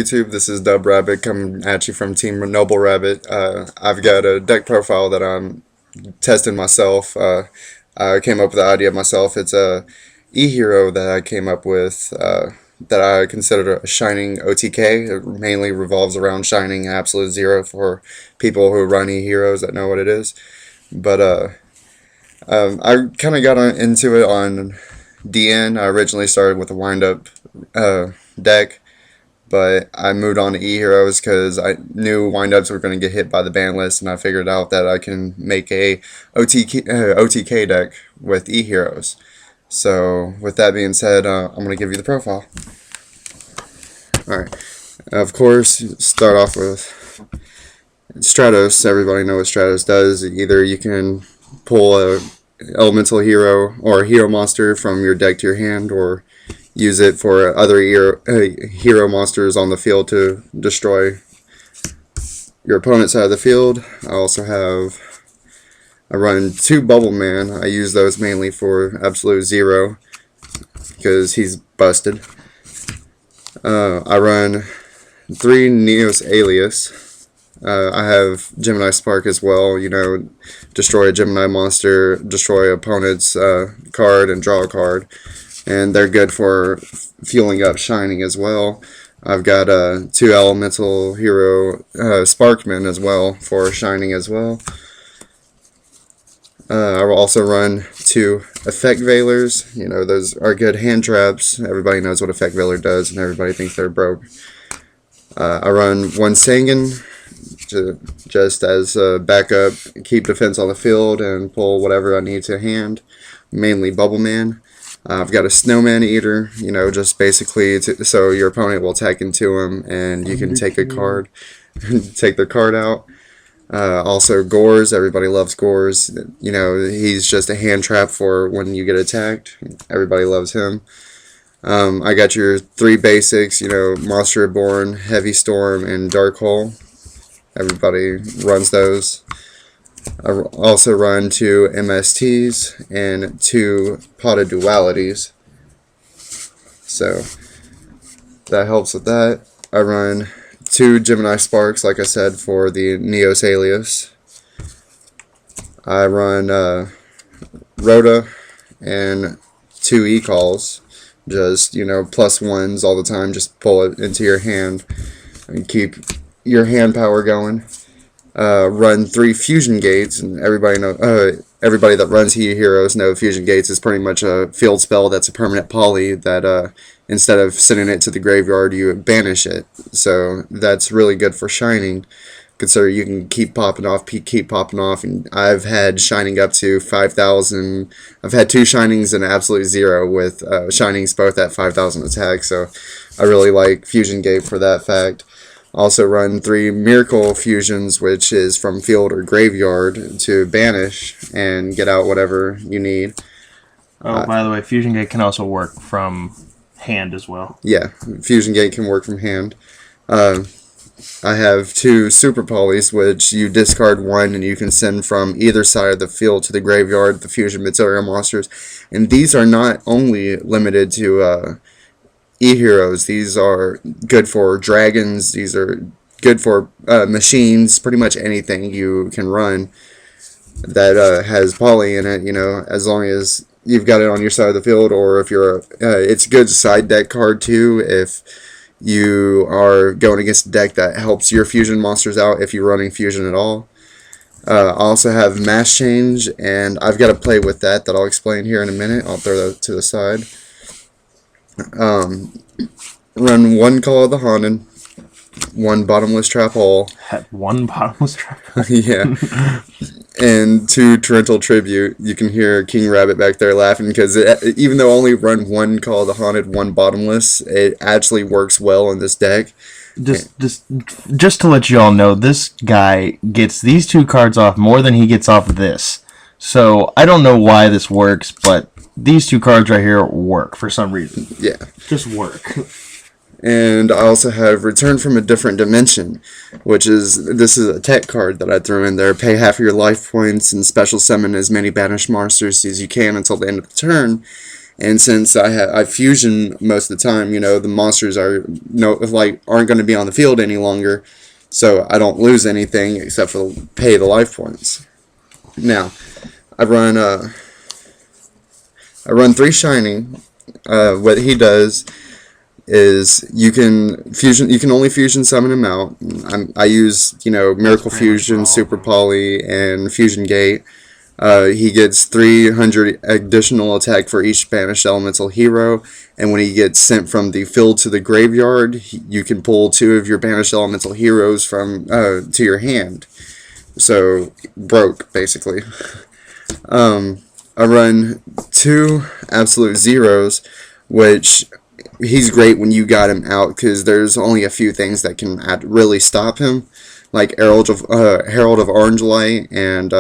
YouTube, this is Dub Rabbit coming at you from Team Noble Rabbit. I've got a deck profile that I'm testing myself. I came up with the idea myself. It's a E-Hero that I came up with that I consider a Shining OTK. It mainly revolves around Shining Absolute Zero for people who run E-Heroes that know what it is. But I kind of got into it on DN. I originally started with a wind-up deck. But I moved on to E-Heroes because I knew wind-ups were going to get hit by the ban list, and I figured out that I can make a OTK deck with E-Heroes. So, with that being said, I'm going to give you the profile. Alright, of course, start off with Stratos. Everybody knows what Stratos does. Either you can pull a elemental hero or a hero monster from your deck to your hand, or use it for other hero monsters on the field to destroy your opponent's side of the field. I run 2 Bubble Man. I use those mainly for Absolute Zero because he's busted. I run 3 Neos Alias. I have Gemini Spark as well. You know, destroy a Gemini monster, destroy opponent's card, and draw a card. And they're good for fueling up Shining as well. I've got 2 Elemental Hero Sparkmen as well for Shining as well. I will also run 2 Effect Veilers. You know, those are good hand traps. Everybody knows what Effect Veiler does, and everybody thinks they're broke. I run 1 Sangan just as a backup, keep defense on the field, and pull whatever I need to hand, mainly Bubble Man. I've got a Snowman Eater, you know, just basically so your opponent will attack into him and you can take a card, take their card out. Also Gores, everybody loves Gores. You know, he's just a hand trap for when you get attacked. Everybody loves him. I got your 3 basics, you know, Monster Reborn, Heavy Storm, and Dark Hole. Everybody runs those. I also run 2 MSTs and 2 Potted Dualities, so that helps with that. I run 2 Gemini Sparks, like I said, for the Neos Alias. I run Rhoda and 2 E-Calls, just, you know, +1s all the time. Just pull it into your hand and keep your hand power going. Run 3 Fusion Gates, and everybody that runs Heroes know Fusion Gates is pretty much a field spell that's a permanent poly that instead of sending it to the graveyard, you banish it. So that's really good for Shining. Consider you can keep popping off, and I've had Shining up to 5,000. I've had 2 Shinings and Absolute Zero with Shinings both at 5,000 attack, so I really like Fusion Gate for that fact. Also run 3 Miracle Fusions, which is from field or graveyard to banish and get out whatever you need. Oh, by the way, Fusion Gate can also work from hand as well. Yeah, Fusion Gate can work from hand. I have 2 Super Polys, which you discard 1 and you can send from either side of the field to the graveyard, the Fusion Material monsters. And these are not only limited to E-Heroes. These are good for dragons. These are good for machines. Pretty much anything you can run that has poly in it, you know, as long as you've got it on your side of the field, or if you're it's a good side deck card too if you are going against a deck that helps your fusion monsters out if you're running fusion at all. I also have Mass Change, and I've got to play with that I'll explain here in a minute. I'll throw that to the side. Run 1 Call of the Haunted, 1 Bottomless Trap Hole. Had 1 Bottomless Trap Hole? Yeah. And 2 Torrential Tribute. You can hear King Rabbit back there laughing because even though I only run 1 Call of the Haunted, 1 Bottomless, it actually works well in this deck. Just to let you all know, this guy gets these 2 cards off more than he gets off of this. So I don't know why this works, but these 2 cards right here work for some reason. Yeah. Just work. And I also have Return from a Different Dimension, this is a tech card that I threw in there. Pay half of your life points and special summon as many banished monsters as you can until the end of the turn. And since I fusion most of the time, the monsters aren't going to be on the field any longer, so I don't lose anything except for pay the life points. Now, I run 3 shining. What he does is you can only fusion summon him out. I use Miracle Fusion, Super Poly, and Fusion Gate. He gets 300 additional attack for each banished elemental hero, and when he gets sent from the field to the graveyard, you can pull 2 of your banished elemental heroes from to your hand. So broke basically. I run 2 absolute zeros, which he's great when you got him out because there's only a few things that can really stop him, like Herald of Orange Light and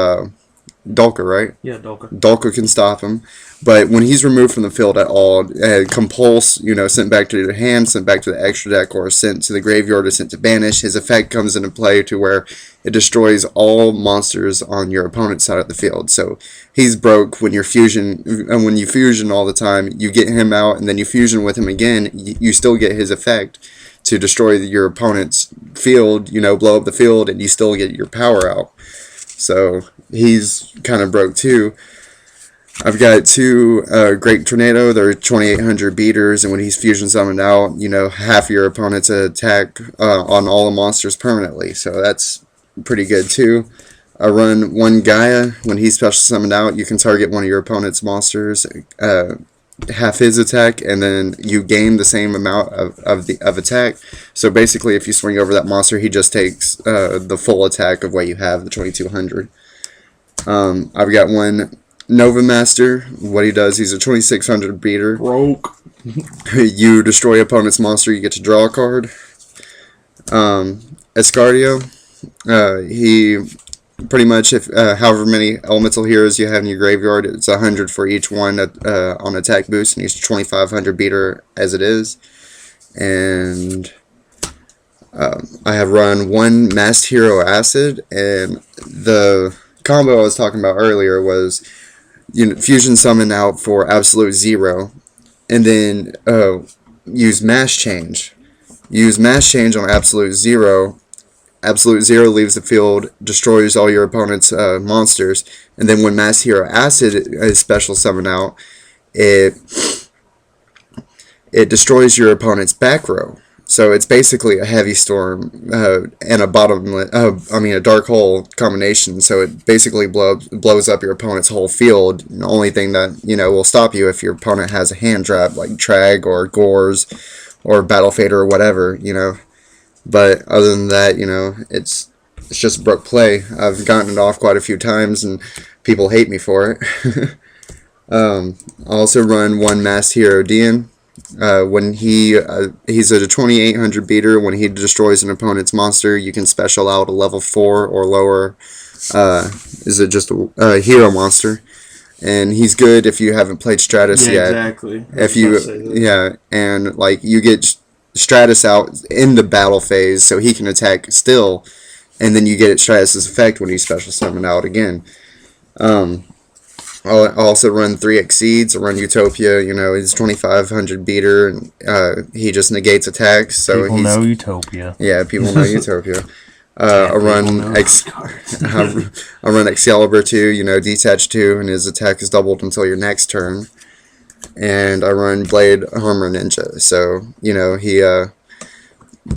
Dulka, right? Yeah, Dulka. Dulka can stop him, but when he's removed from the field at all, compulse, sent back to the hand, sent back to the extra deck, or sent to the graveyard, or sent to banish, his effect comes into play to where it destroys all monsters on your opponent's side of the field. So he's broke when you fusion all the time. You get him out, and then you fusion with him again. You still get his effect to destroy your opponent's field. Blow up the field, and you still get your power out. So he's kind of broke too. I've got 2 Great Tornado. They're 2800 beaters, and when he's fusion summoned out, half your opponent's attack on all the monsters permanently. So that's pretty good too. I run 1 Gaia. When he's special summoned out, you can target one of your opponent's monsters, half his attack, and then you gain the same amount of attack. So basically, if you swing over that monster, he just takes the full attack of what you have, the 2200. I've got 1 Nova Master. What he does, he's a 2600 beater. Broke. You destroy opponent's monster, you get to draw a card. Escardio. He pretty much, if however many elemental heroes you have in your graveyard, it's 100 for each one on attack boost, and he's 2500 beater as it is. And I have run 1 Masked Hero Acid, and the combo I was talking about earlier was fusion summon out for absolute 0, and then use Mass Change. Use Mass Change on absolute 0. Absolute 0 leaves the field, destroys all your opponent's monsters, and then when Masked Hero Acid is special summon out, it destroys your opponent's back row. So it's basically a Heavy Storm and a Dark Hole combination. So it basically blows up your opponent's whole field. The only thing that will stop you if your opponent has a hand trap like Trag or Gores or Battle Fader or whatever. But other than that, it's just broke play. I've gotten it off quite a few times, and people hate me for it. I also run 1 Masked Hero Dian. When he's a 2800 beater. When he destroys an opponent's monster, you can special out a level 4 or lower. Is it just a hero monster? And he's good if you haven't played Stratus yet. Exactly. And you get Stratus out in the battle phase, so he can attack still, and then you get Stratus' effect when he's special summoned out again. I'll also run 3 Exceeds. I run Utopia. He's 2500 beater, and he just negates attacks. So people know Utopia. Yeah, people know Utopia. I run Excalibur 2. Detach 2, and his attack is doubled until your next turn. And I run Blade Armor Ninja. So he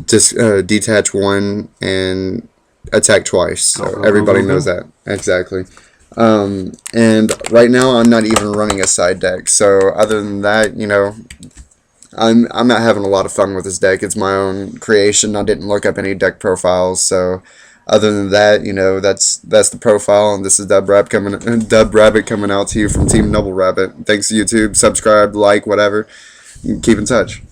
just detach 1 and attack twice. So everybody knows that exactly. And right now I'm not even running a side deck, so other than that, I'm not having a lot of fun with this deck. It's my own creation. I didn't look up any deck profiles, so other than that, that's the profile, and this is Dub Rabbit coming out to you from Team Double Rabbit. Thanks YouTube, subscribe, like, whatever. Keep in touch.